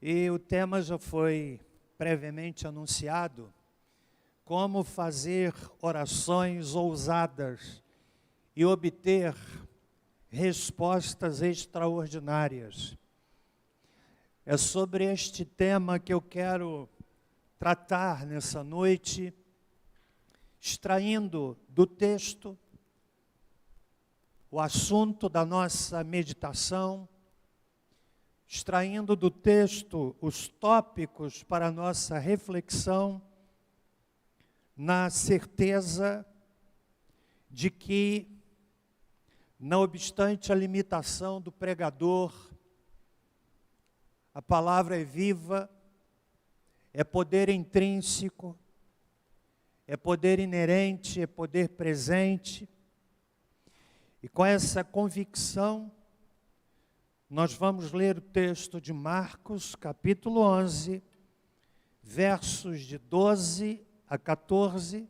E o tema já foi previamente anunciado, como fazer orações ousadas e obter respostas extraordinárias. É sobre este tema que eu quero tratar nessa noite, extraindo do texto o assunto da nossa meditação, extraindo do texto os tópicos para a nossa reflexão, na certeza de que, não obstante a limitação do pregador, a palavra é viva, é poder intrínseco, é poder inerente, é poder presente. E com essa convicção, nós vamos ler o texto de Marcos, capítulo 11, versos de 12 a 14,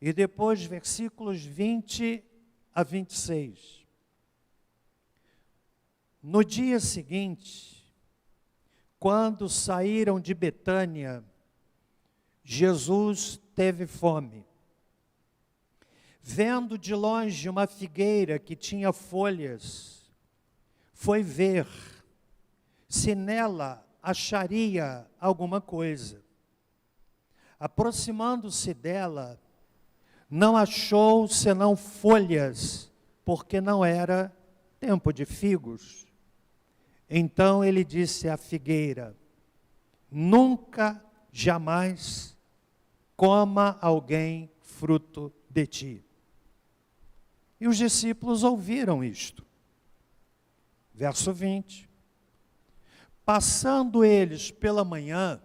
e depois versículos 20 a 26. No dia seguinte, quando saíram de Betânia, Jesus teve fome. Vendo de longe uma figueira que tinha folhas, foi ver se nela acharia alguma coisa. Aproximando-se dela, não achou senão folhas, porque não era tempo de figos. Então ele disse à figueira: nunca, jamais coma alguém fruto de ti. E os discípulos ouviram isto. Verso 20. Passando eles pela manhã,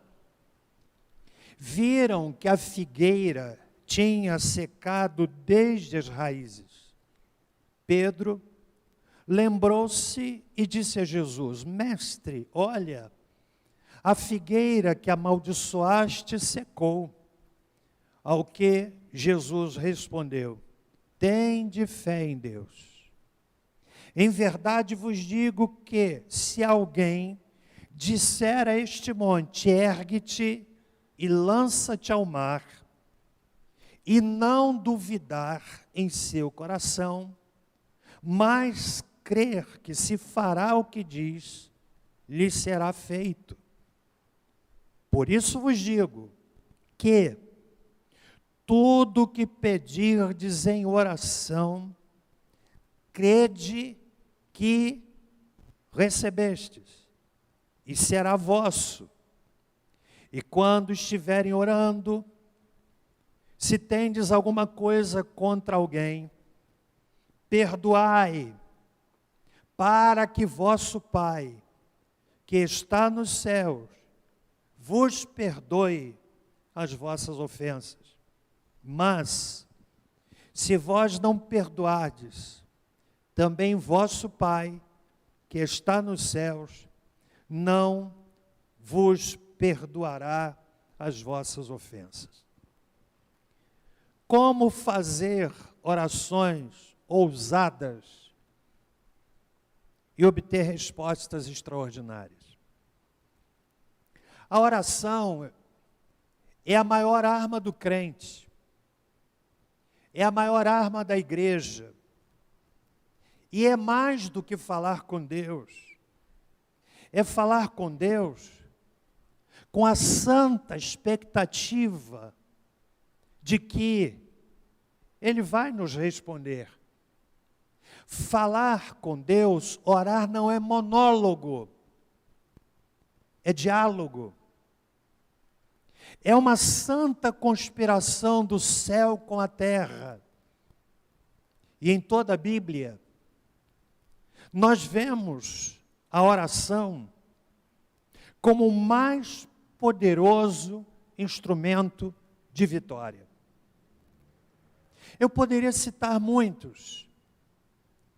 viram que a figueira tinha secado desde as raízes. Pedro lembrou-se e disse a Jesus: Mestre, olha, a figueira que amaldiçoaste secou. Ao que Jesus respondeu: tende fé em Deus. Em verdade vos digo que, se alguém disser a este monte, ergue-te e lança-te ao mar, e não duvidar em seu coração, mas crer que se fará o que diz, lhe será feito. Por isso vos digo que tudo o que pedirdes em oração, crede que recebestes, e será vosso. E quando estiverem orando, se tendes alguma coisa contra alguém, perdoai, para que vosso Pai, que está nos céus, vos perdoe as vossas ofensas. Mas, se vós não perdoardes, também vosso Pai, que está nos céus, não vos perdoará as vossas ofensas. Como fazer orações ousadas e obter respostas extraordinárias? A oração é a maior arma do crente, é a maior arma da igreja, e é mais do que falar com Deus, é falar com Deus com a santa expectativa de que Ele vai nos responder. Falar com Deus, orar não é monólogo, é diálogo. É uma santa conspiração do céu com a terra. E em toda a Bíblia, nós vemos a oração como o mais poderoso instrumento de vitória. Eu poderia citar muitos,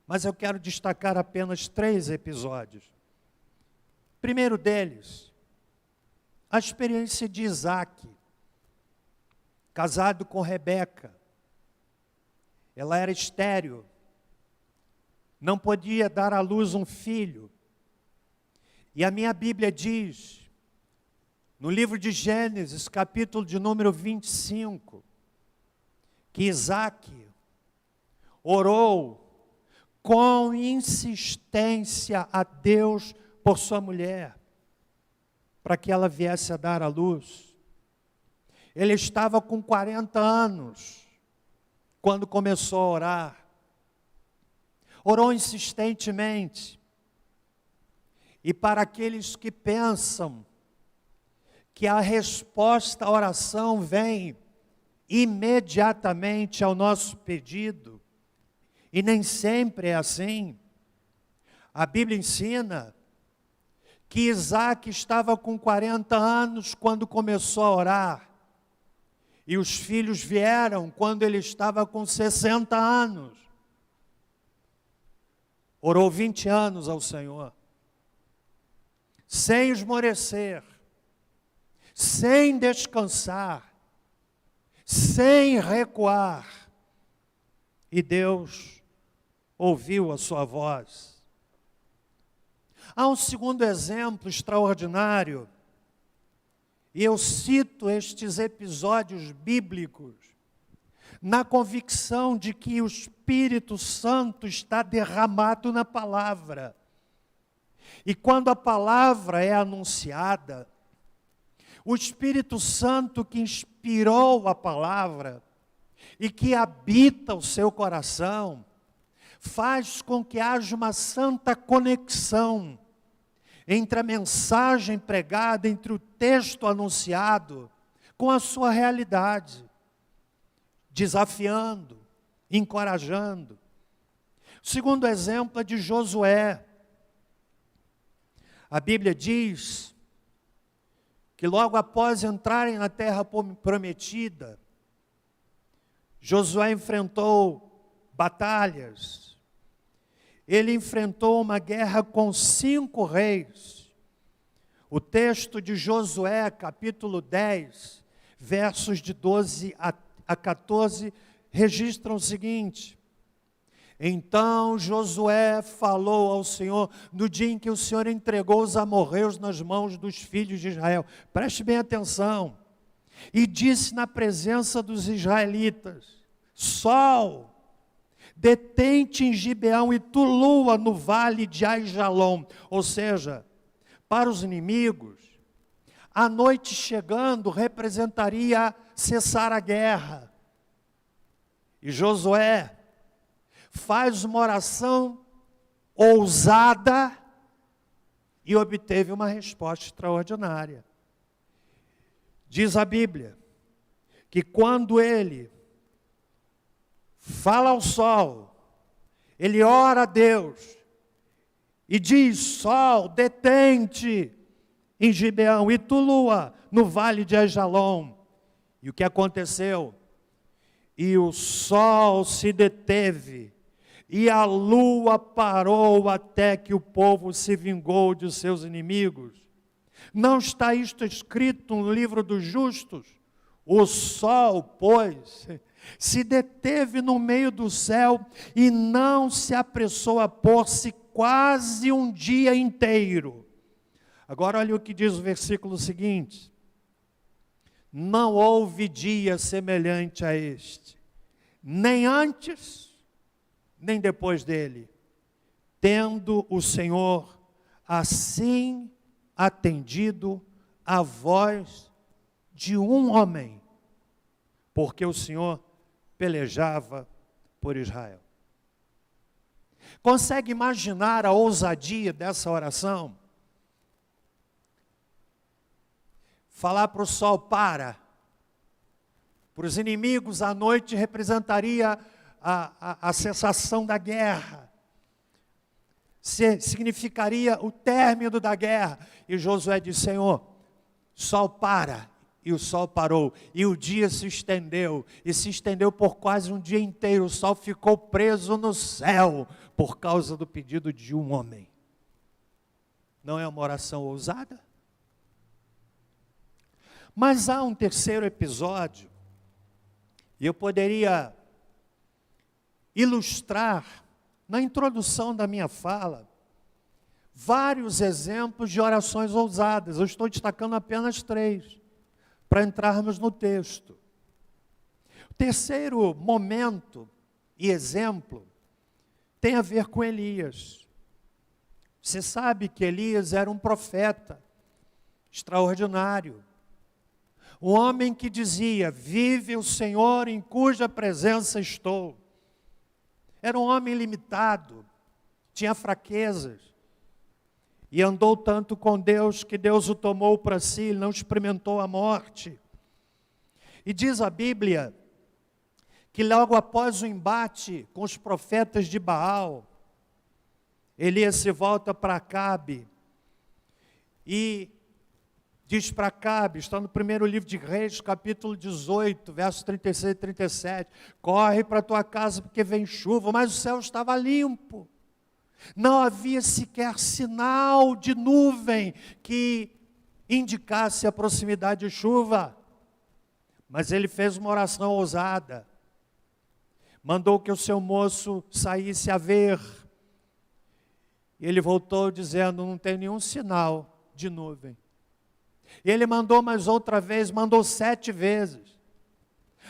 mas eu quero destacar apenas 3 episódios. Primeiro deles, a experiência de Isaac, casado com Rebeca. Ela era estéril, não podia dar à luz um filho. E a minha Bíblia diz, no livro de Gênesis, capítulo de número 25, que Isaac orou com insistência a Deus por sua mulher, para que ela viesse a dar à luz. Ele estava com 40 anos, quando começou a orar. Orou insistentemente. E para aqueles que pensam que a resposta à oração vem imediatamente ao nosso pedido, e nem sempre é assim, a Bíblia ensina que Isaac estava com 40 anos quando começou a orar, e os filhos vieram quando ele estava com 60 anos. Orou 20 anos ao Senhor, sem esmorecer, sem descansar, sem recuar. E Deus ouviu a sua voz. Há um segundo exemplo extraordinário, e eu cito estes episódios bíblicos na convicção de que o Espírito Santo está derramado na palavra. E quando a palavra é anunciada, o Espírito Santo que inspirou a palavra e que habita o seu coração, faz com que haja uma santa conexão entre a mensagem pregada, entre o texto anunciado, com a sua realidade, desafiando, encorajando. O segundo exemplo é de Josué. A Bíblia diz que logo após entrarem na terra prometida, Josué enfrentou batalhas. Ele enfrentou uma guerra com 5 reis. O texto de Josué, capítulo 10, versos de 12 a 14, registram o seguinte: então Josué falou ao Senhor no dia em que o Senhor entregou os amorreus nas mãos dos filhos de Israel. Preste bem atenção. E disse na presença dos israelitas: Sol, detente em Gibeão, e tu, lua, no vale de Aijalon. Ou seja, para os inimigos, a noite chegando representaria cessar a guerra. E Josué faz uma oração ousada e obteve uma resposta extraordinária. Diz a Bíblia que quando ele fala ao sol, ele ora a Deus e diz: sol, detente em Gibeão, e tu, lua, no vale de Aijalon. E o que aconteceu? E o sol se deteve, e a lua parou até que o povo se vingou de seus inimigos. Não está isto escrito no livro dos justos? O sol, pois, se deteve no meio do céu e não se apressou a pôr-se quase um dia inteiro. Agora olha o que diz o versículo seguinte: não houve dia semelhante a este, nem antes, nem depois dele, tendo o Senhor assim atendido a voz de um homem, porque o Senhor pelejava por Israel. Consegue imaginar a ousadia dessa oração? Falar para o sol: para os inimigos, a noite representaria a cessação da guerra, significaria o término da guerra. E Josué disse: Senhor, sol, para. E o sol parou, e o dia se estendeu, e se estendeu por quase um dia inteiro. O sol ficou preso no céu, por causa do pedido de um homem. Não é uma oração ousada? Mas há um terceiro episódio, e eu poderia ilustrar na introdução da minha fala, vários exemplos de orações ousadas. Eu estou destacando apenas 3, para entrarmos no texto. O terceiro momento e exemplo tem a ver com Elias. Você sabe que Elias era um profeta extraordinário. Um homem que dizia: vive o Senhor em cuja presença estou. Era um homem limitado, tinha fraquezas. E andou tanto com Deus que Deus o tomou para si, ele não experimentou a morte. E diz a Bíblia que logo após o embate com os profetas de Baal, Elias se volta para Acabe e diz para Acabe, está no primeiro livro de Reis, capítulo 18, versos 36 e 37, corre para a tua casa porque vem chuva, mas o céu estava limpo. Não havia sequer sinal de nuvem que indicasse a proximidade de chuva. Mas ele fez uma oração ousada. Mandou que o seu moço saísse a ver. E ele voltou dizendo: não tem nenhum sinal de nuvem. E ele mandou mais outra vez, mandou 7 vezes.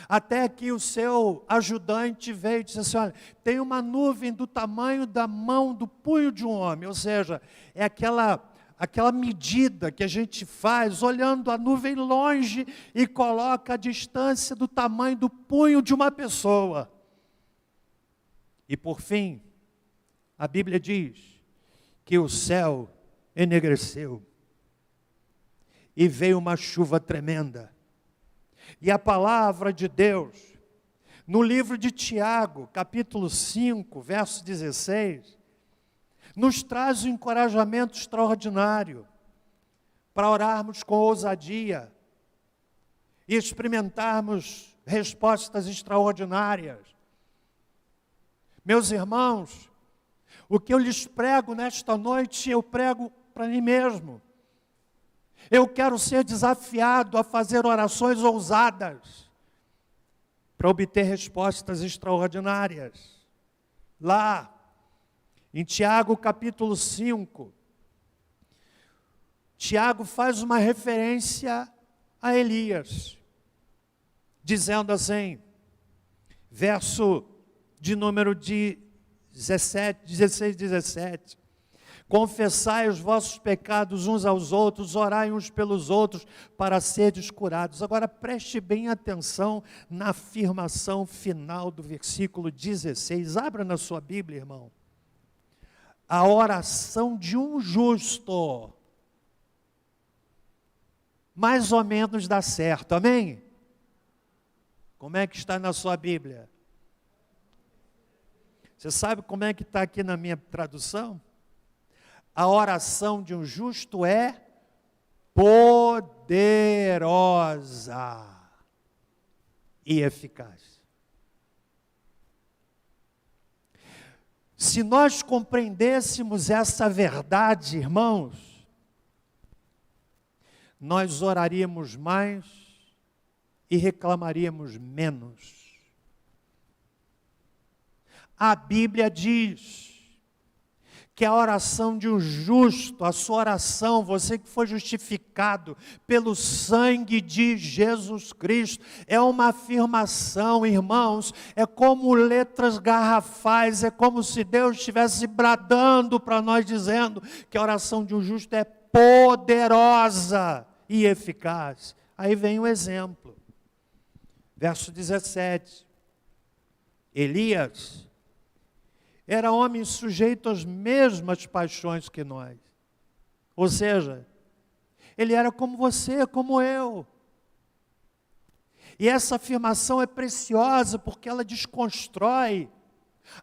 Até que o seu ajudante veio e disse assim: olha, tem uma nuvem do tamanho da mão, do punho de um homem. Ou seja, é aquela medida que a gente faz olhando a nuvem longe e coloca a distância do tamanho do punho de uma pessoa. E por fim, a Bíblia diz que o céu enegreceu e veio uma chuva tremenda. E a palavra de Deus, no livro de Tiago, capítulo 5, verso 16, nos traz um encorajamento extraordinário para orarmos com ousadia e experimentarmos respostas extraordinárias. Meus irmãos, o que eu lhes prego nesta noite, eu prego para mim mesmo. Eu quero ser desafiado a fazer orações ousadas para obter respostas extraordinárias. Lá, em Tiago capítulo 5, Tiago faz uma referência a Elias, dizendo assim, verso de número 16, 17. Confessai os vossos pecados uns aos outros, orai uns pelos outros, para serdes curados. Agora preste bem atenção na afirmação final do versículo 16. Abra na sua Bíblia, irmão. A oração de um justo, mais ou menos dá certo, amém? Como é que está na sua Bíblia? Você sabe como é que está aqui na minha tradução? A oração de um justo é poderosa e eficaz. Se nós compreendêssemos essa verdade, irmãos, nós oraríamos mais e reclamaríamos menos. A Bíblia diz que a oração de um justo, a sua oração, você que foi justificado pelo sangue de Jesus Cristo, é uma afirmação, irmãos, é como letras garrafais, é como se Deus estivesse bradando para nós, dizendo que a oração de um justo é poderosa e eficaz. Aí vem o exemplo, verso 17, Elias era homem sujeito às mesmas paixões que nós. Ou seja, ele era como você, como eu. E essa afirmação é preciosa porque ela desconstrói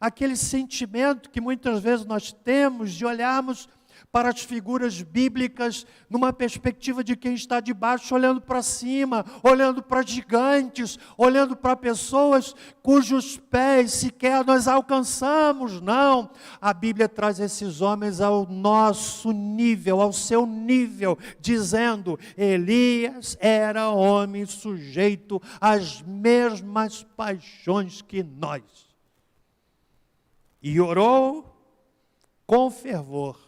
aquele sentimento que muitas vezes nós temos de olharmos para as figuras bíblicas numa perspectiva de quem está de baixo, olhando para cima, olhando para gigantes, olhando para pessoas cujos pés sequer nós alcançamos. Não, a Bíblia traz esses homens ao nosso nível, ao seu nível, dizendo: Elias era homem sujeito às mesmas paixões que nós. E orou com fervor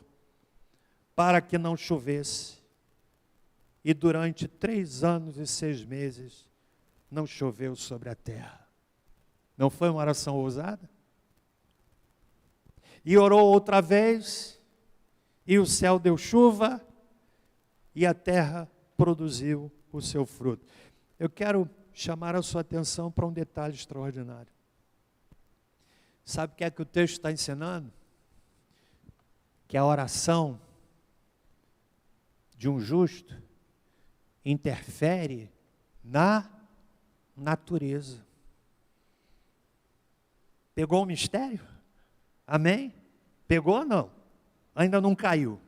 para que não chovesse. E durante 3 anos e 6 meses, não choveu sobre a terra. Não foi uma oração ousada? E orou outra vez, e o céu deu chuva, e a terra produziu o seu fruto. Eu quero chamar a sua atenção para um detalhe extraordinário. Sabe o que é que o texto está ensinando? Que a oração de um justo interfere na natureza. Pegou o mistério? Amém? Pegou ou não? Ainda não caiu.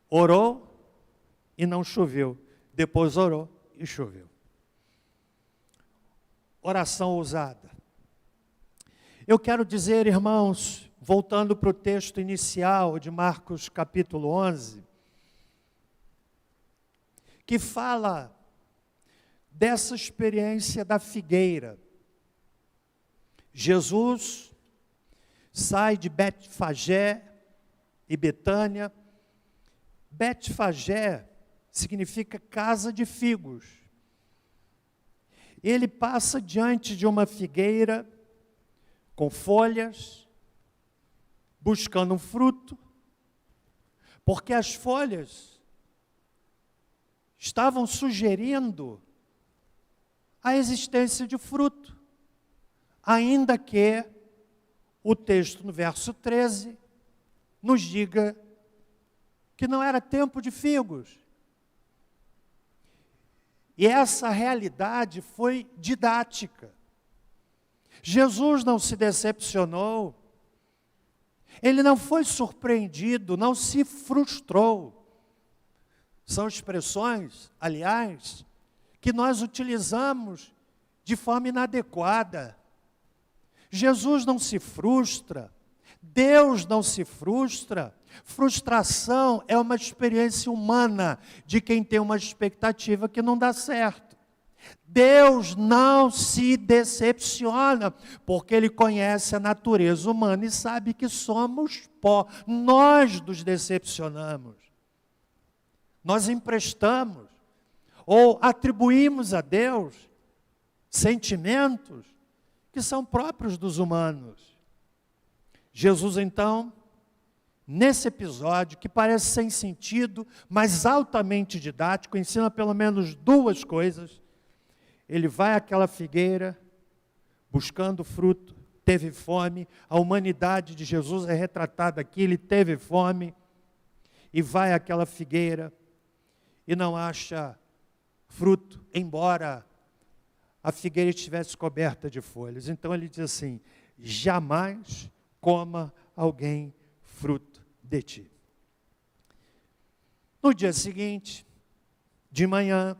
Orou e não choveu. Depois orou e choveu. Oração ousada. Eu quero dizer, irmãos, voltando para o texto inicial de Marcos capítulo 11, que fala dessa experiência da figueira. Jesus sai de Betfagé e Betânia. Betfagé significa casa de figos. Ele passa diante de uma figueira com folhas, buscando um fruto, porque as folhas estavam sugerindo a existência de fruto, ainda que o texto no verso 13 nos diga que não era tempo de figos. E essa realidade foi didática. Jesus não se decepcionou, ele não foi surpreendido, não se frustrou. São expressões, aliás, que nós utilizamos de forma inadequada. Jesus não se frustra, Deus não se frustra. Frustração é uma experiência humana de quem tem uma expectativa que não dá certo. Deus não se decepciona, porque Ele conhece a natureza humana e sabe que somos pó. Nós nos decepcionamos. Nós emprestamos ou atribuímos a Deus sentimentos que são próprios dos humanos. Jesus, então, nesse episódio, que parece sem sentido, mas altamente didático, ensina pelo menos 2 coisas. Ele vai àquela figueira, buscando fruto, teve fome. A humanidade de Jesus é retratada aqui, ele teve fome, e vai àquela figueira, e não acha fruto, embora a figueira estivesse coberta de folhas. Então ele diz assim: jamais coma alguém fruto de ti. No dia seguinte, de manhã,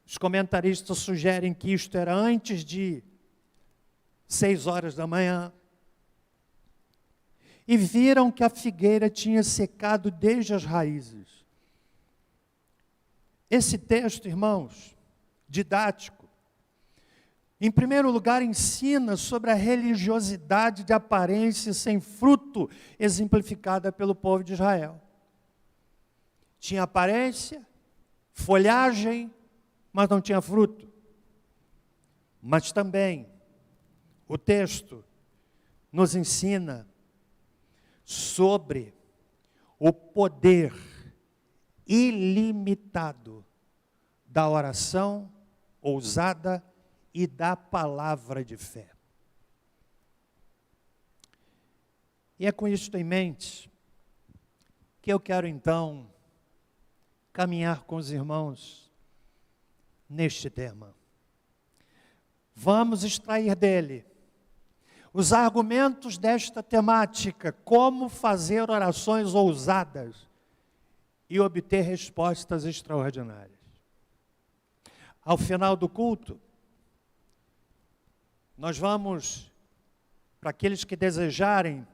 os comentaristas sugerem que isto era antes de 6 horas da manhã, e viram que a figueira tinha secado desde as raízes. Esse texto, irmãos, didático, em primeiro lugar, ensina sobre a religiosidade de aparência sem fruto, exemplificada pelo povo de Israel. Tinha aparência, folhagem, mas não tinha fruto. Mas também, o texto nos ensina sobre o poder ilimitado da oração ousada e da palavra de fé. E é com isso em mente que eu quero então caminhar com os irmãos neste tema. Vamos extrair dele os argumentos desta temática, como fazer orações ousadas e obter respostas extraordinárias. Ao final do culto, nós vamos, para aqueles que desejarem,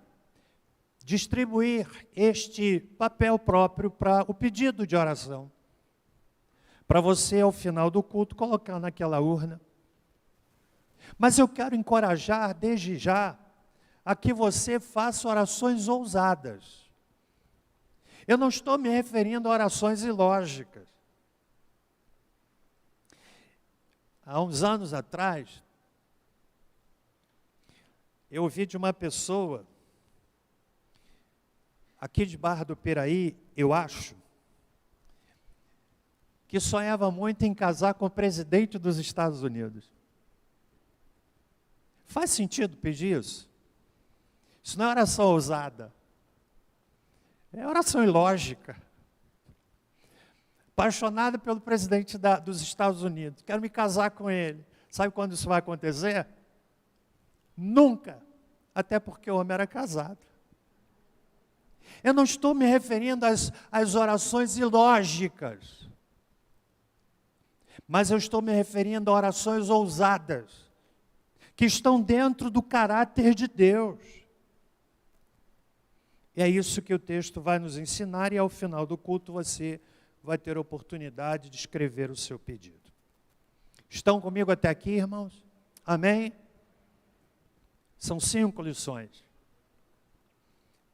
distribuir este papel próprio para o pedido de oração. Para você, ao final do culto, colocar naquela urna. Mas eu quero encorajar, desde já, a que você faça orações ousadas. Eu não estou me referindo a orações ilógicas. Há uns anos atrás, eu ouvi de uma pessoa, aqui de Barra do Piraí, eu acho, que sonhava muito em casar com o presidente dos Estados Unidos. Faz sentido pedir isso? Isso não é oração ousada. É oração ilógica. Apaixonado pelo presidente dos Estados Unidos. Quero me casar com ele. Sabe quando isso vai acontecer? Nunca. Até porque o homem era casado. Eu não estou me referindo às orações ilógicas. Mas eu estou me referindo a orações ousadas. Que estão dentro do caráter de Deus. E é isso que o texto vai nos ensinar, e ao final do culto você vai ter a oportunidade de escrever o seu pedido. Estão comigo até aqui, irmãos? Amém? São 5 lições.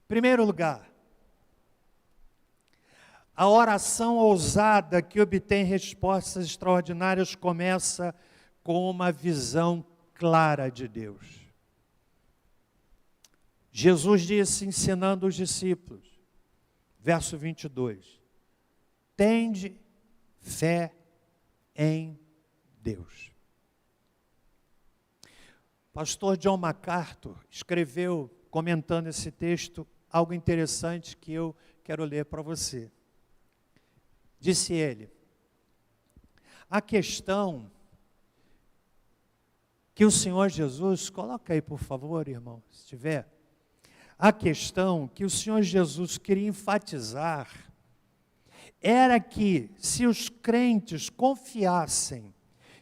Primeiro lugar, a oração ousada que obtém respostas extraordinárias começa com uma visão clara de Deus. Jesus disse, ensinando os discípulos, verso 22, tende fé em Deus. Pastor John MacArthur escreveu, comentando esse texto, algo interessante que eu quero ler para você. Disse ele, a questão que o Senhor Jesus, coloca aí por favor, irmão, se tiver, a questão que o Senhor Jesus queria enfatizar era que se os crentes confiassem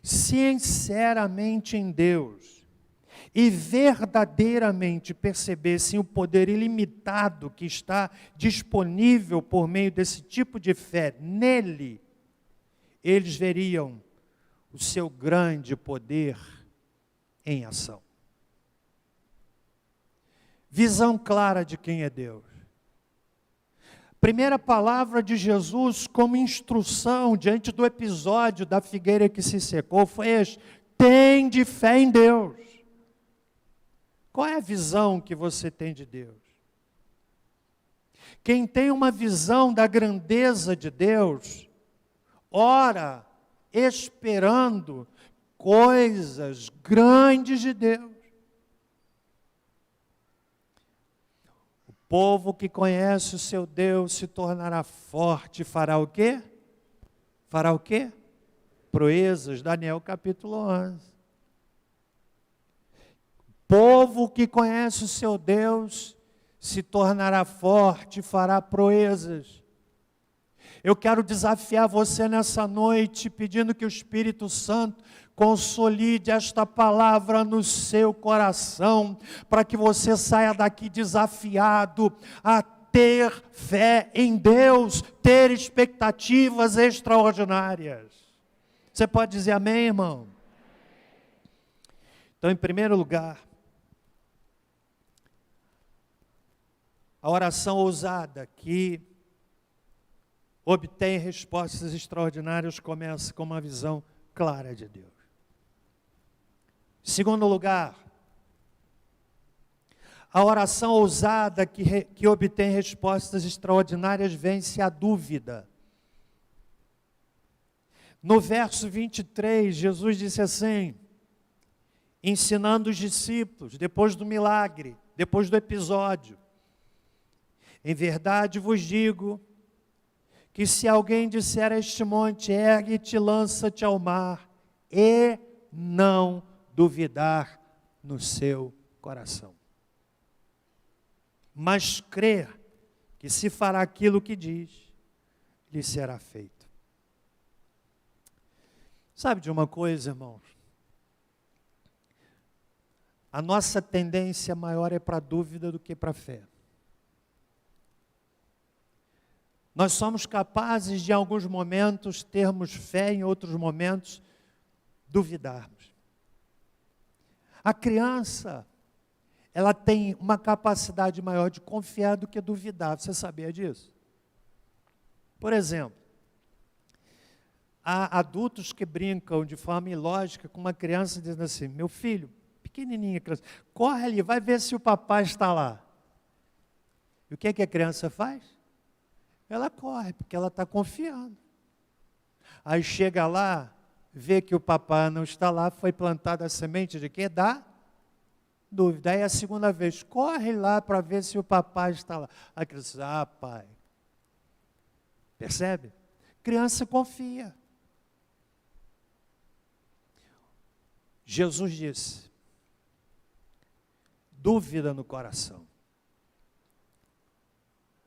sinceramente em Deus e verdadeiramente percebessem o poder ilimitado que está disponível por meio desse tipo de fé nele, eles veriam o seu grande poder em ação. Visão clara de quem é Deus. Primeira palavra de Jesus como instrução diante do episódio da figueira que se secou foi este: tende fé em Deus. Qual é a visão que você tem de Deus? Quem tem uma visão da grandeza de Deus, ora esperando coisas grandes de Deus. O povo que conhece o seu Deus se tornará forte e fará o quê? Fará o quê? Proezas, Daniel capítulo 11. O povo que conhece o seu Deus se tornará forte e fará proezas. Eu quero desafiar você nessa noite, pedindo que o Espírito Santo consolide esta palavra no seu coração, para que você saia daqui desafiado a ter fé em Deus, ter expectativas extraordinárias. Você pode dizer amém, irmão? Então, em primeiro lugar, a oração ousada que obtém respostas extraordinárias começa com uma visão clara de Deus. Segundo lugar, a oração ousada que obtém respostas extraordinárias vence a dúvida. No verso 23, Jesus disse assim, ensinando os discípulos, depois do milagre, depois do episódio: em verdade vos digo, que se alguém disser a este monte, ergue-te, lança-te ao mar, e não duvidar no seu coração, mas crer que se fará aquilo que diz, lhe será feito. Sabe de uma coisa, irmãos? A nossa tendência maior é para a dúvida do que para a fé. Nós somos capazes de, em alguns momentos, termos fé, em outros momentos, duvidarmos. A criança, ela tem uma capacidade maior de confiar do que duvidar. Você sabia disso? Por exemplo, há adultos que brincam de forma ilógica com uma criança dizendo assim: meu filho, pequenininha criança, corre ali, vai ver se o papai está lá. E o que é que a criança faz? Ela corre, porque ela está confiando. Aí chega lá, vê que o papai não está lá, foi plantada a semente de quê? Da dúvida. Aí a segunda vez, corre lá para ver se o papai está lá. A criança, pai. Percebe? Criança confia. Jesus disse: dúvida no coração.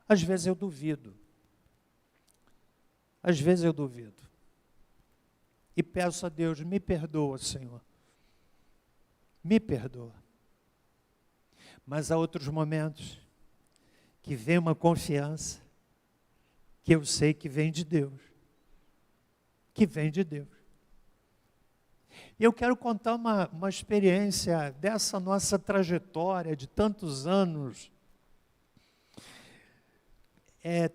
Às vezes eu duvido. Às vezes eu duvido. E peço a Deus: me perdoa, Senhor. Me perdoa. Mas há outros momentos que vem uma confiança que eu sei que vem de Deus. Que vem de Deus. E eu quero contar uma experiência dessa nossa trajetória de tantos anos,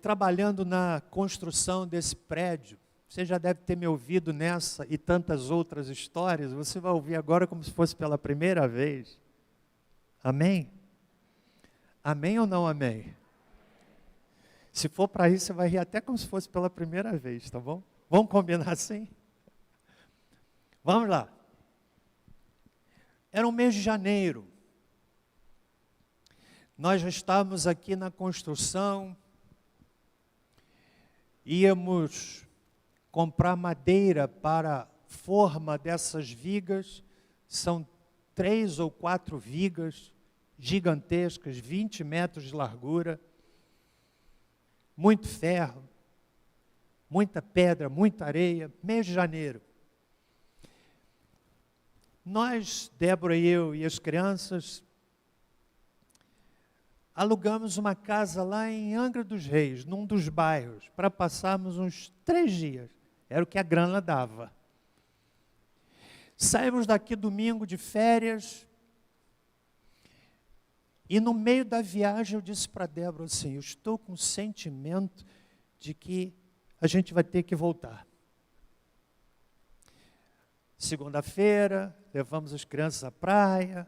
trabalhando na construção desse prédio. Você já deve ter me ouvido nessa e tantas outras histórias. Você vai ouvir agora como se fosse pela primeira vez. Amém? Amém ou não amém? Se for para isso, você vai rir até como se fosse pela primeira vez, tá bom? Vamos combinar assim? Vamos lá. Era um mês de janeiro. Nós já estávamos aqui na construção. Íamos comprar madeira para a forma dessas vigas. São 3 ou 4 vigas gigantescas, 20 metros de largura. Muito ferro, muita pedra, muita areia. Mês de janeiro. Nós, Débora e eu e as crianças, alugamos uma casa lá em Angra dos Reis, num dos bairros, para passarmos uns 3 dias. Era o que a grana dava. Saímos daqui domingo de férias, e no meio da viagem eu disse para a Débora assim: eu estou com o sentimento de que a gente vai ter que voltar. Segunda-feira, levamos as crianças à praia.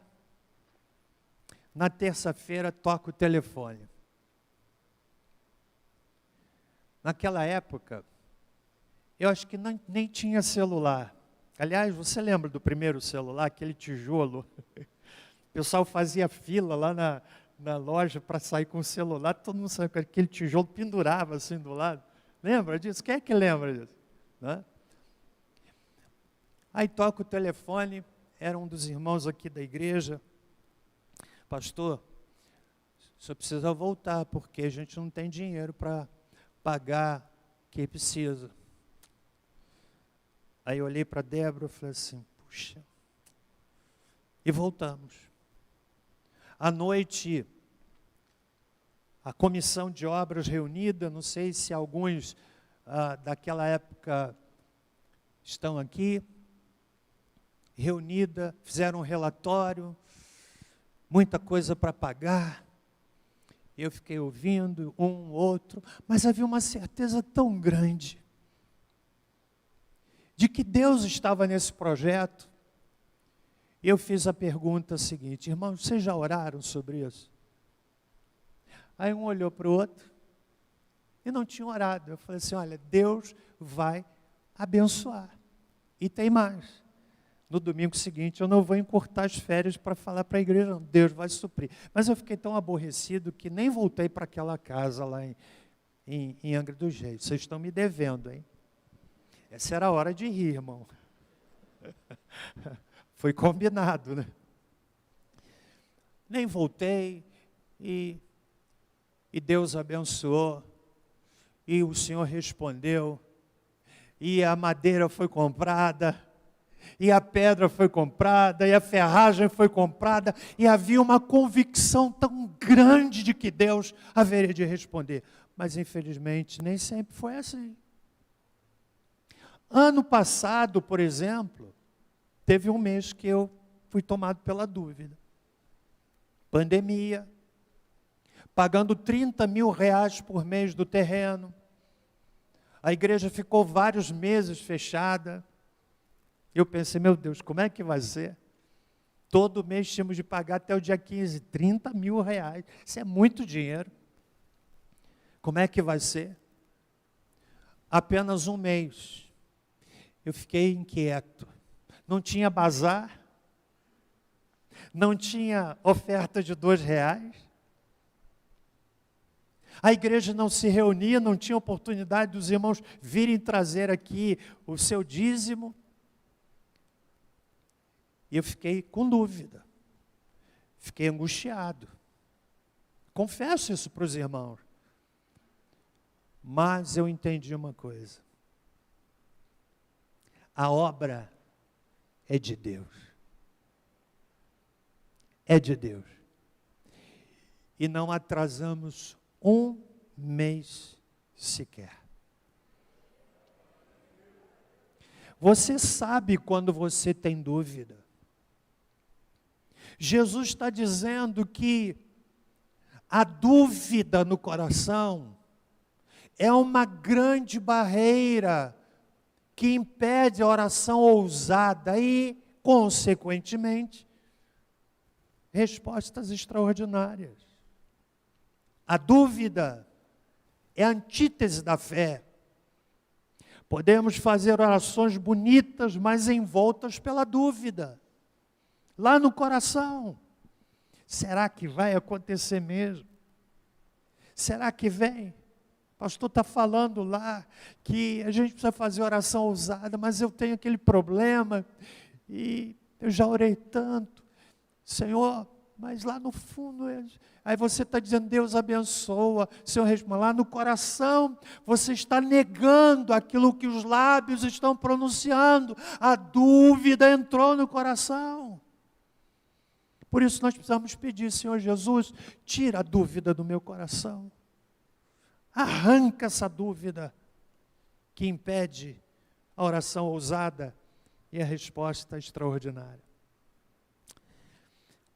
Na terça-feira, toca o telefone. Naquela época, eu acho que nem tinha celular. Aliás, você lembra do primeiro celular, aquele tijolo? O pessoal fazia fila lá na loja para sair com o celular, todo mundo sabe que aquele tijolo pendurava assim do lado. Lembra disso? Quem é que lembra disso? Né? Aí toca o telefone, era um dos irmãos aqui da igreja. Pastor, o senhor precisa voltar, porque a gente não tem dinheiro para pagar quem precisa. Aí eu olhei para a Débora e falei assim: puxa. E voltamos. À noite, a comissão de obras reunida, não sei se alguns daquela época estão aqui, reunida, fizeram um relatório, muita coisa para pagar. Eu fiquei ouvindo outro, mas havia uma certeza tão grande de que Deus estava nesse projeto. Eu fiz a pergunta seguinte: irmãos, vocês já oraram sobre isso? Aí um olhou para o outro e não tinha orado. Eu falei assim: olha, Deus vai abençoar. E tem mais. No domingo seguinte, eu não vou encurtar as férias para falar para a igreja, não. Deus vai suprir. Mas eu fiquei tão aborrecido que nem voltei para aquela casa lá em Angra dos Reis. Vocês estão me devendo, hein? Essa era a hora de rir, irmão. Foi combinado, né? Nem voltei e Deus abençoou. E o Senhor respondeu. E a madeira foi comprada. E a pedra foi comprada, e a ferragem foi comprada, e havia uma convicção tão grande de que Deus haveria de responder. Mas, infelizmente, nem sempre foi assim. Ano passado, por exemplo, teve um mês que eu fui tomado pela dúvida. Pandemia, pagando R$30 mil por mês do terreno, A igreja ficou vários meses fechada. Eu pensei, meu Deus, como é que vai ser? Todo mês tínhamos de pagar até o dia 15, 30 mil reais. Isso é muito dinheiro. Como é que vai ser? Apenas um mês. Eu fiquei inquieto. Não tinha bazar. Não tinha oferta de R$2. A igreja não se reunia, não tinha oportunidade dos irmãos virem trazer aqui o seu dízimo. E eu fiquei com dúvida. Fiquei angustiado. Confesso isso para os irmãos. Mas eu entendi uma coisa. A obra é de Deus. É de Deus. E não atrasamos um mês sequer. Você sabe quando você tem dúvida. Jesus está dizendo que a dúvida no coração é uma grande barreira que impede a oração ousada e, consequentemente, respostas extraordinárias. A dúvida é a antítese da fé. Podemos fazer orações bonitas, mas envoltas pela dúvida. Lá no coração. Será que vai acontecer mesmo? Será que vem? O pastor está falando lá que a gente precisa fazer oração ousada, mas eu tenho aquele problema e eu já orei tanto. Senhor, mas lá no fundo, aí você está dizendo, Deus abençoa, Senhor responde, lá no coração, você está negando aquilo que os lábios estão pronunciando, a dúvida entrou no coração. Por isso nós precisamos pedir, Senhor Jesus, tira a dúvida do meu coração, arranca essa dúvida que impede a oração ousada e a resposta extraordinária.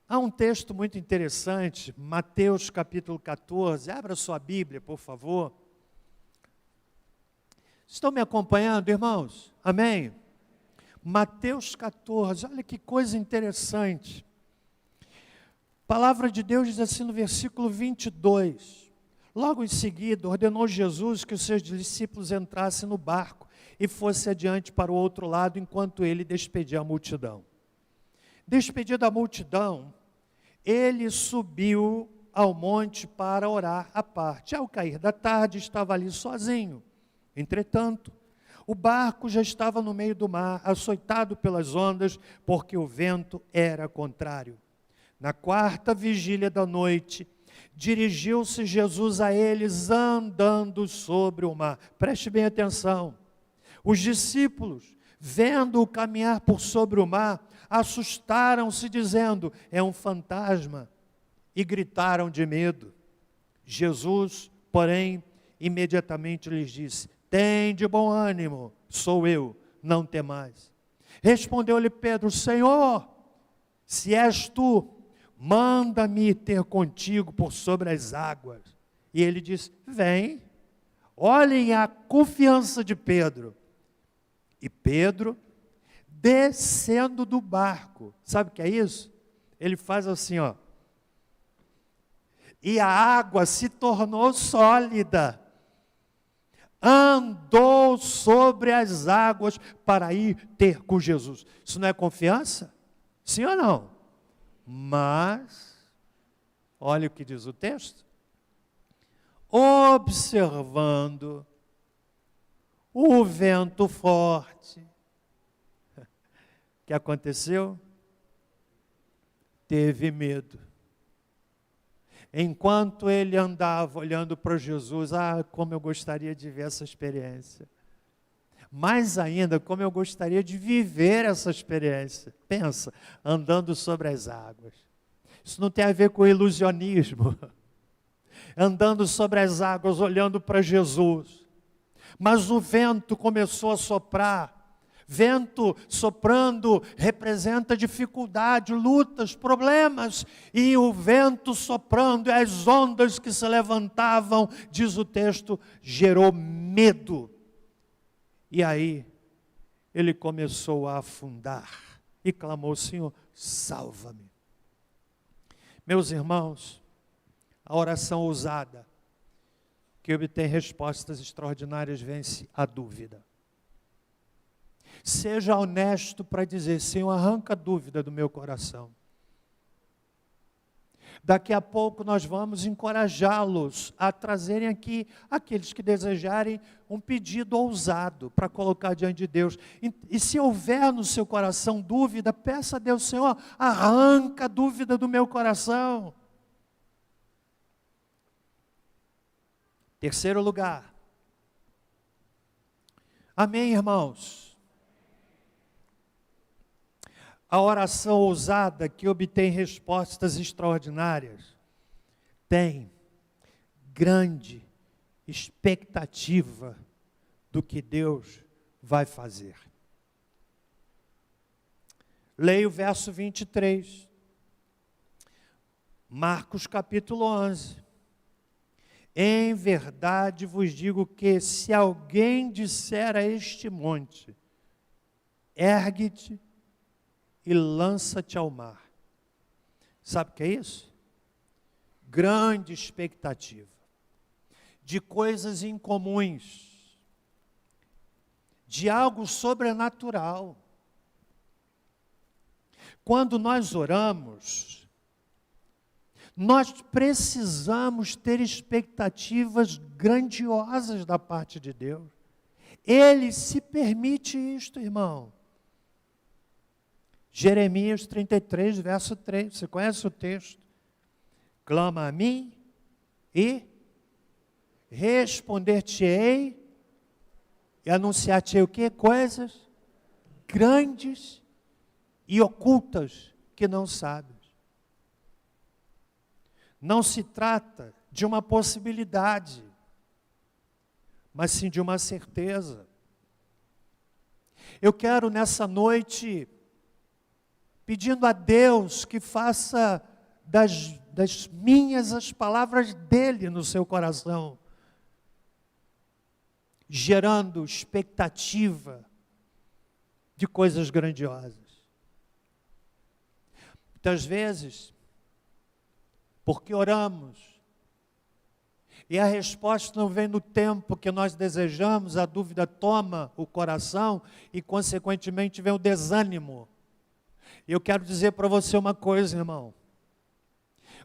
Há um texto muito interessante, Mateus capítulo 14, abra sua Bíblia, por favor. Estão me acompanhando, irmãos? Amém? Mateus 14, olha que coisa interessante. A palavra de Deus diz assim no versículo 22. Logo em seguida, ordenou Jesus que os seus discípulos entrassem no barco e fossem adiante para o outro lado, enquanto ele despedia a multidão. Despedido a multidão, ele subiu ao monte para orar à parte. Ao cair da tarde, estava ali sozinho. Entretanto, o barco já estava no meio do mar, açoitado pelas ondas, porque o vento era contrário. Na quarta vigília da noite, dirigiu-se Jesus a eles andando sobre o mar. Preste bem atenção. Os discípulos, vendo-o caminhar por sobre o mar, assustaram-se, dizendo, é um fantasma, e gritaram de medo. Jesus, porém, imediatamente lhes disse, tende bom ânimo, sou eu, não temais. Respondeu-lhe Pedro, Senhor, se és tu, manda-me ter contigo por sobre as águas. E ele disse, vem. Olhem a confiança de Pedro. E Pedro, descendo do barco, sabe o que é isso? Ele faz assim, ó. E a água se tornou sólida. Andou sobre as águas para ir ter com Jesus. Isso não é confiança? Sim ou não? Mas, olha o que diz o texto. Observando o vento forte. O que aconteceu? Teve medo. Enquanto ele andava olhando para Jesus, como eu gostaria de ver essa experiência. Mais ainda, como eu gostaria de viver essa experiência. Pensa, andando sobre as águas. Isso não tem a ver com ilusionismo. Andando sobre as águas, olhando para Jesus. Mas o vento começou a soprar. Vento soprando representa dificuldade, lutas, problemas. E o vento soprando e as ondas que se levantavam, diz o texto, gerou medo E aí, ele começou a afundar e clamou: Senhor, salva-me. Meus irmãos, a oração ousada, que obtém respostas extraordinárias, vence a dúvida. Seja honesto para dizer: Senhor, arranca a dúvida do meu coração. Daqui a pouco nós vamos encorajá-los a trazerem aqui aqueles que desejarem um pedido ousado para colocar diante de Deus. E se houver no seu coração dúvida, peça a Deus: Senhor, arranca a dúvida do meu coração. Terceiro lugar. Amém, irmãos? A oração ousada que obtém respostas extraordinárias tem grande expectativa do que Deus vai fazer. Leia o verso 23. Marcos capítulo 11. Em verdade vos digo que se alguém disser a este monte, ergue-te e lança-te ao mar. Sabe o que é isso? Grande expectativa de coisas incomuns, de algo sobrenatural. Quando nós oramos, nós precisamos ter expectativas grandiosas da parte de Deus. Ele se permite isto, irmão. Jeremias 33, verso 3, você conhece o texto? Clama a mim e responder-te-ei e anunciar-te-ei o quê? Coisas grandes e ocultas que não sabes. Não se trata de uma possibilidade, mas sim de uma certeza. Eu quero nessa noite, pedindo a Deus que faça das minhas as palavras dele no seu coração, gerando expectativa de coisas grandiosas. Muitas vezes, porque oramos, e a resposta não vem no tempo que nós desejamos, a dúvida toma o coração e, consequentemente, vem o desânimo. Eu quero dizer para você uma coisa, irmão.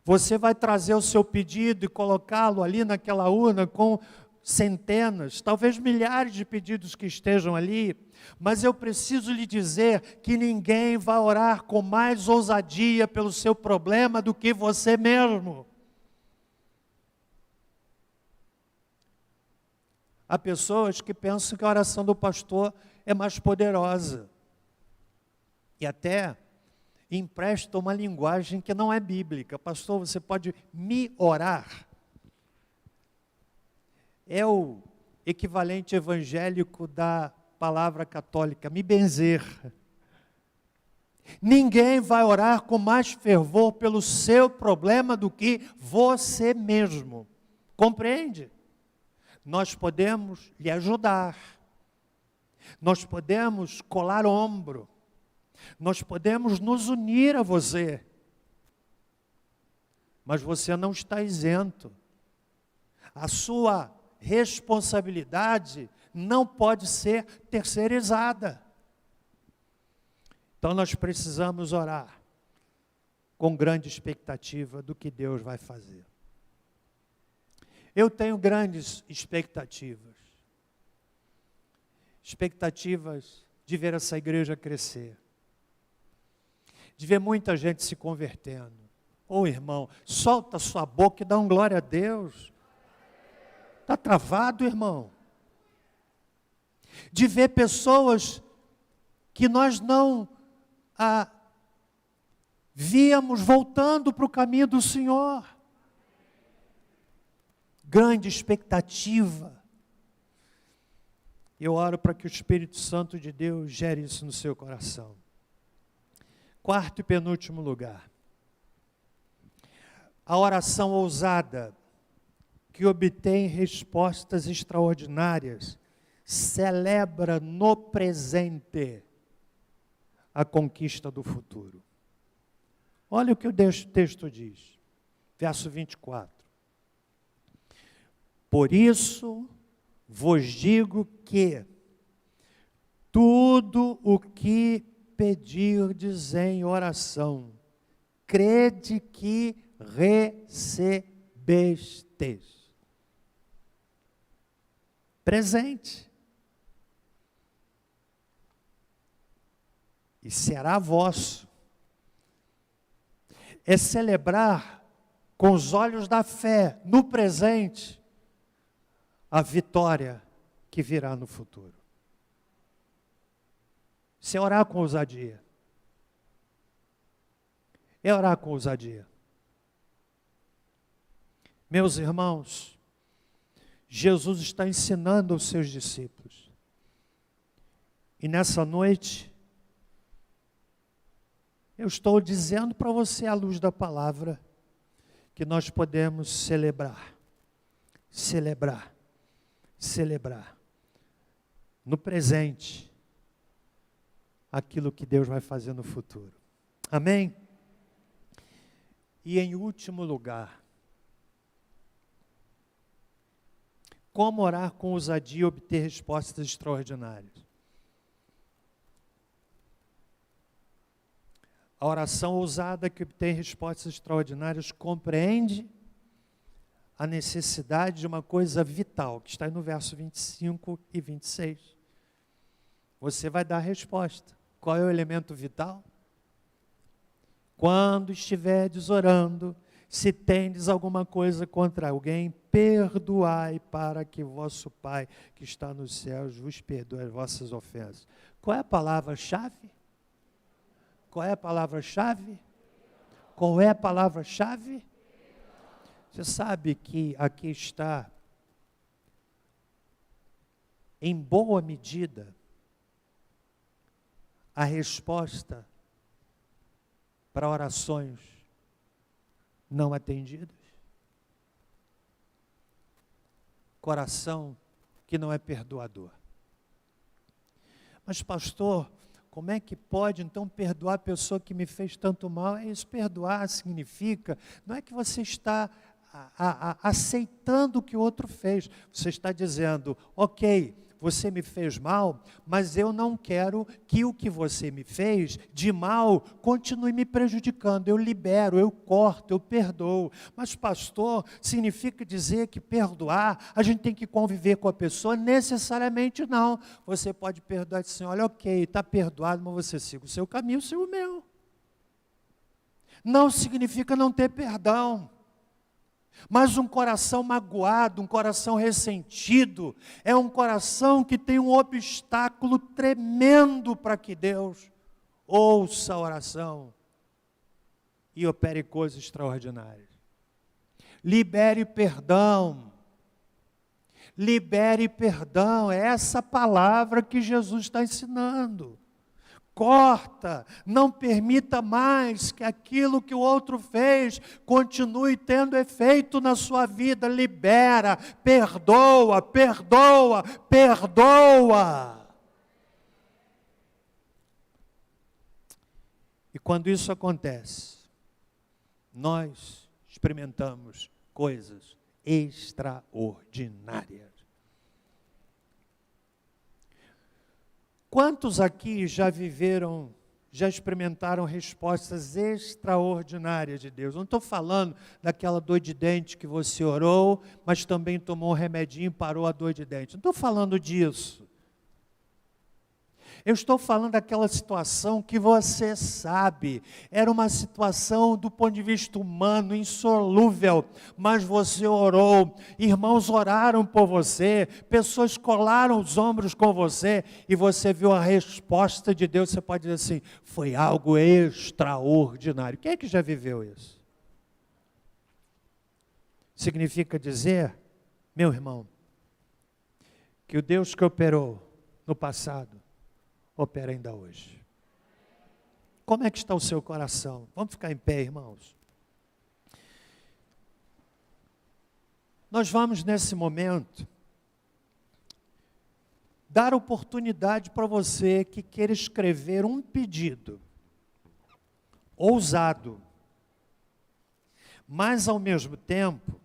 Você vai trazer o seu pedido e colocá-lo ali naquela urna com centenas, talvez milhares de pedidos que estejam ali, mas eu preciso lhe dizer que ninguém vai orar com mais ousadia pelo seu problema do que você mesmo. Há pessoas que pensam que a oração do pastor é mais poderosa e até empresta uma linguagem que não é bíblica. Pastor, você pode me orar? É o equivalente evangélico da palavra católica, me benzer. Ninguém vai orar com mais fervor pelo seu problema do que você mesmo. Compreende? Nós podemos lhe ajudar. Nós podemos colar ombro. Nós podemos nos unir a você, mas você não está isento. A sua responsabilidade não pode ser terceirizada. Então nós precisamos orar com grande expectativa do que Deus vai fazer. Eu tenho grandes expectativas. Expectativas de ver essa igreja crescer. De ver muita gente se convertendo. Ô irmão, solta sua boca e dá um glória a Deus. Está travado, irmão. De ver pessoas que nós não víamos voltando para o caminho do Senhor. Grande expectativa. Eu oro para que o Espírito Santo de Deus gere isso no seu coração. Quarto e penúltimo lugar. A oração ousada, que obtém respostas extraordinárias, celebra no presente a conquista do futuro. Olha o que o texto diz, verso 24. Por isso vos digo que tudo o que pedirdes em oração, crede que recebestes. Presente. E será vosso. É celebrar com os olhos da fé, no presente, a vitória que virá no futuro. Isso é orar com ousadia. É orar com ousadia. Meus irmãos, Jesus está ensinando aos seus discípulos. E nessa noite, eu estou dizendo para você, à luz da palavra, que nós podemos celebrar, no presente, aquilo que Deus vai fazer no futuro. Amém? E em último lugar, como orar com ousadia e obter respostas extraordinárias? A oração ousada que obtém respostas extraordinárias compreende a necessidade de uma coisa vital, que está aí no verso 25 e 26. Você vai dar a resposta. Qual é o elemento vital? Quando estiverdes orando, se tendes alguma coisa contra alguém, perdoai para que vosso Pai, que está nos céus, vos perdoe as vossas ofensas. Qual é a palavra-chave? Qual é a palavra-chave? Qual é a palavra-chave? Você sabe que aqui está, em boa medida, a resposta para orações não atendidas? Coração que não é perdoador. Mas, pastor, como é que pode, então, perdoar a pessoa que me fez tanto mal? É isso, perdoar significa, não é que você está aceitando o que o outro fez. Você está dizendo, ok, você me fez mal, mas eu não quero que o que você me fez de mal continue me prejudicando. Eu libero, eu corto, eu perdoo. Mas, pastor, significa dizer que perdoar, a gente tem que conviver com a pessoa? Necessariamente não. Você pode perdoar e dizer assim, olha, ok, está perdoado, mas você siga o seu caminho, eu sigo o meu. Não significa não ter perdão. Mas um coração magoado, um coração ressentido, é um coração que tem um obstáculo tremendo para que Deus ouça a oração e opere coisas extraordinárias. Libere perdão. Libere perdão, é essa palavra que Jesus está ensinando. Corta, não permita mais que aquilo que o outro fez continue tendo efeito na sua vida. Libera, perdoa, perdoa, perdoa. E quando isso acontece, nós experimentamos coisas extraordinárias. Quantos aqui já viveram, já experimentaram respostas extraordinárias de Deus? Não estou falando daquela dor de dente que você orou, mas também tomou um remedinho e parou a dor de dente. Não estou falando disso. Eu estou falando daquela situação que você sabe, era uma situação do ponto de vista humano, insolúvel, mas você orou, irmãos oraram por você, pessoas colaram os ombros com você, e você viu a resposta de Deus. Você pode dizer assim, foi algo extraordinário. Quem é que já viveu isso? Significa dizer, meu irmão, que o Deus que operou no passado, opera ainda hoje. Como é que está o seu coração? Vamos ficar em pé, irmãos. Nós vamos nesse momento dar oportunidade para você que queira escrever um pedido ousado, mas ao mesmo tempo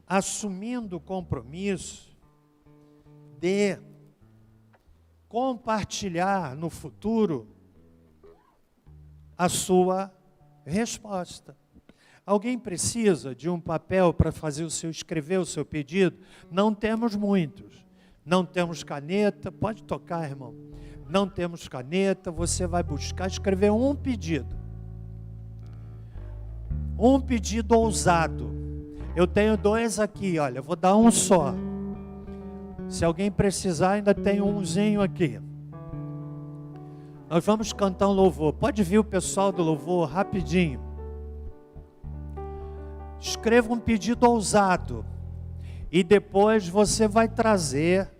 assumindo o compromisso de compartilhar no futuro a sua resposta. Alguém precisa de um papel para escrever o seu pedido? Não temos muitos. Não temos caneta, pode tocar, irmão. Não temos caneta, você vai buscar escrever um pedido. Um pedido ousado. Eu tenho 2 aqui, olha, vou dar um só. Se alguém precisar, ainda tem umzinho aqui. Nós vamos cantar um louvor. Pode vir o pessoal do louvor rapidinho. Escreva um pedido ousado. E depois você vai trazer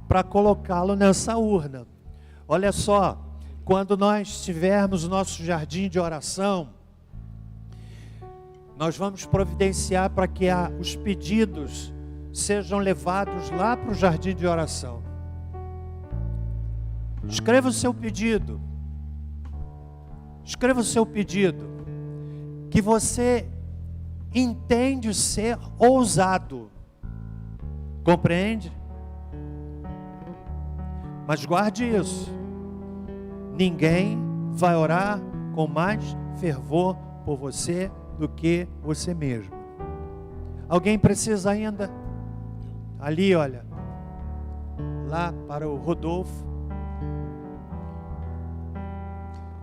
para colocá-lo nessa urna. Olha só, quando nós tivermos o nosso jardim de oração, nós vamos providenciar para que os pedidos sejam levados lá para o jardim de oração. Escreva o seu pedido. Escreva o seu pedido, que você entende ser ousado. Compreende? Mas guarde isso. Ninguém vai orar com mais fervor por você do que você mesmo. Alguém precisa ainda? Ali, olha. Lá para o Rodolfo.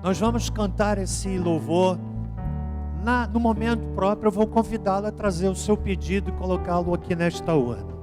Nós vamos cantar esse louvor. No momento próprio, eu vou convidá-lo a trazer o seu pedido e colocá-lo aqui nesta urna.